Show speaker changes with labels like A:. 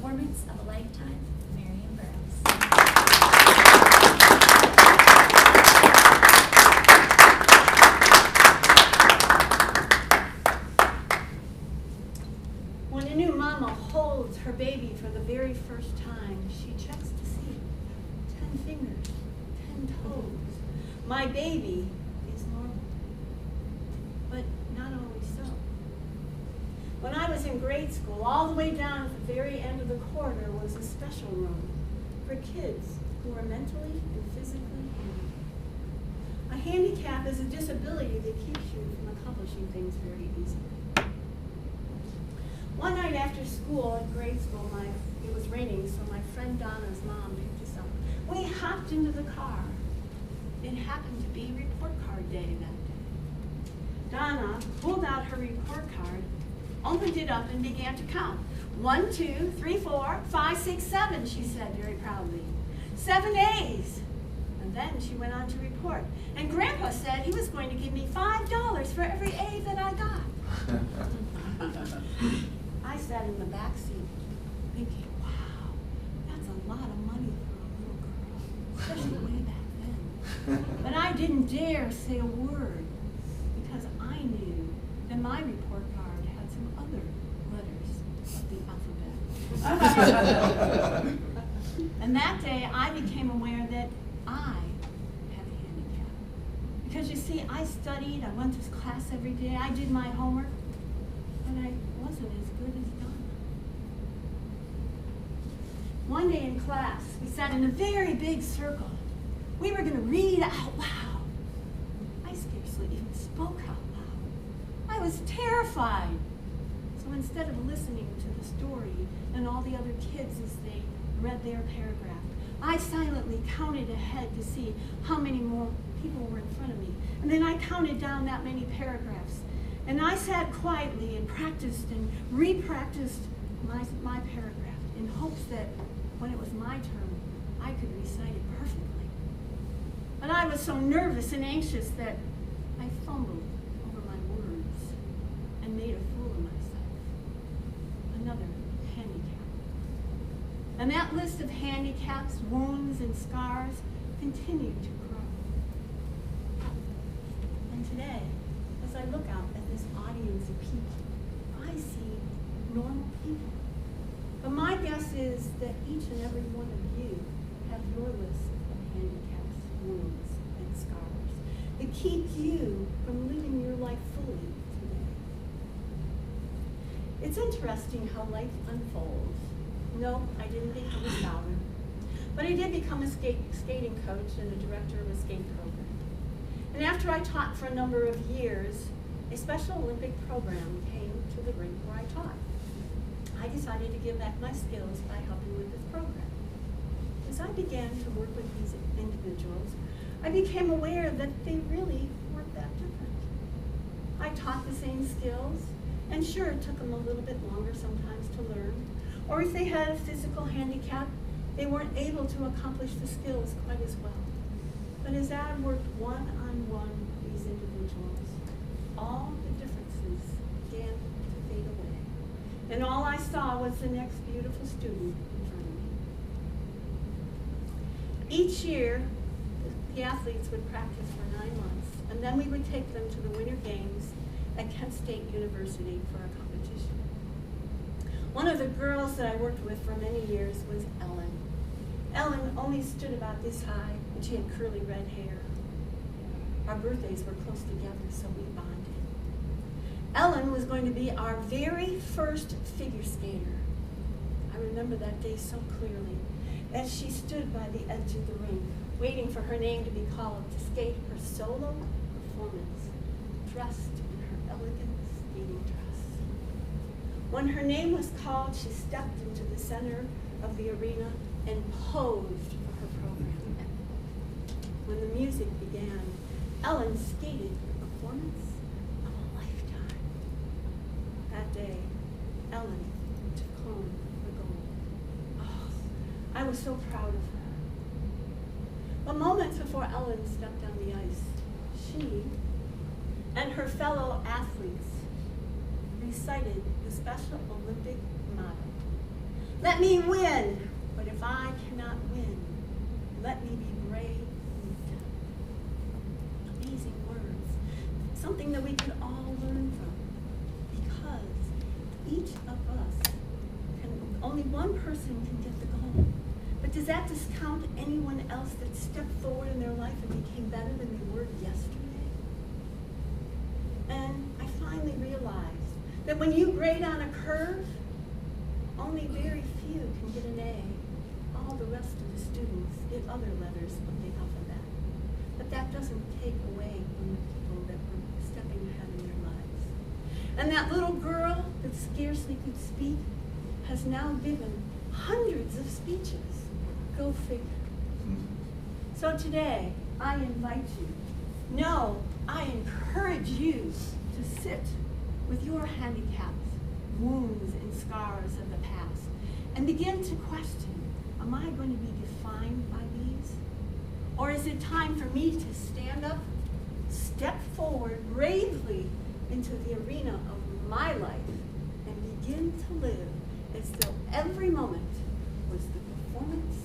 A: performance of a lifetime, Marion Burrows.
B: When a new mama holds her baby for the very first time, she checks to see 10 fingers, 10 toes. My baby is normal, but not always so. When I was in grade school, all the way down at the very end of the corridor was a special room for kids who are mentally and physically handicapped. A handicap is a disability that keeps you from accomplishing things very easily. One night after school, at grade school, it was raining, so my friend Donna's mom picked us up. We hopped into the car. It happened to be report card day that day. Donna pulled out her report card, opened it up, and began to count. 1, 2, 3, 4, 5, 6, 7, she said very proudly. 7 A's. And then she went on to report. And Grandpa said he was going to give me $5 for every A that I got. I sat in the back seat thinking, wow, that's a lot of money for a little girl, especially way back then. But I didn't dare say a word because I knew that my report card had some other letters of the alphabet. And that day I became aware that I have a handicap. Because you see, I studied, I went to class every day, I did my homework, but I wasn't as good as Donna. One day in class, we sat in a very big circle. We were going to read out loud. I scarcely even spoke out loud. I was terrified. So instead of listening to the story and all the other kids as they read their paragraph, I silently counted ahead to see how many more people were in front of me. And then I counted down that many paragraphs. And I sat quietly and practiced and re-practiced my paragraph in hopes that when it was my turn, I could recite it perfectly. But I was so nervous and anxious that I fumbled over my words and made a fool of myself. Another handicap. And that list of handicaps, wounds, and scars continued to grow. And today, as I look out at this audience of people, I see normal people. But my guess is that each and every one of you have your list of handicaps, wounds, and scars that keep you from living your life fully today. It's interesting how life unfolds. No, I didn't become a scholar, but I did become a skating coach and a director of a skate program. And after I taught for a number of years, a Special Olympic program came to the rink where I taught. I decided to give back my skills by helping with this program. As I began to work with these individuals, I became aware that they really weren't that different. I taught the same skills, and sure, it took them a little bit longer sometimes to learn. Or if they had a physical handicap, they weren't able to accomplish the skills quite as well. But as I worked one-on-one with these individuals, all the differences began to fade away. And all I saw was the next beautiful student in front of me. Each year, the athletes would practice for 9 months, and then we would take them to the Winter Games at Kent State University for a competition. One of the girls that I worked with for many years was Ellen. Ellen only stood about this high, and she had curly red hair. Our birthdays were close together, so we bonded. Ellen was going to be our very first figure skater. I remember that day so clearly, as she stood by the edge of the ring, waiting for her name to be called to skate her solo performance, dressed in her elegant skating dress. When her name was called, she stepped into the center of the arena and posed for her program. When the music began, Ellen skated the performance of a lifetime. That day, Ellen took home the gold. Oh, I was so proud of her. But moments before Ellen stepped down the ice, she and her fellow athletes recited the Special Olympic motto. Let me win. But if I cannot win, let me be brave and dumb. Amazing words. Something that we can all learn from. Because each of us, only one person can get the goal. But does that discount anyone else that stepped forward in their life and became better than they were yesterday? And I finally realized that when you grade on a curve, only very few can get an A. All the rest of the students get other letters of the alphabet. But that doesn't take away from the people that were stepping ahead in their lives. And that little girl that scarcely could speak has now given hundreds of speeches. Go figure. So today, I invite you, no, I encourage you to sit with your handicaps, wounds, and scars of the past, and begin to question, am I going to be defined by these? Or is it time for me to stand up, step forward bravely into the arena of my life, and begin to live as though every moment was the performance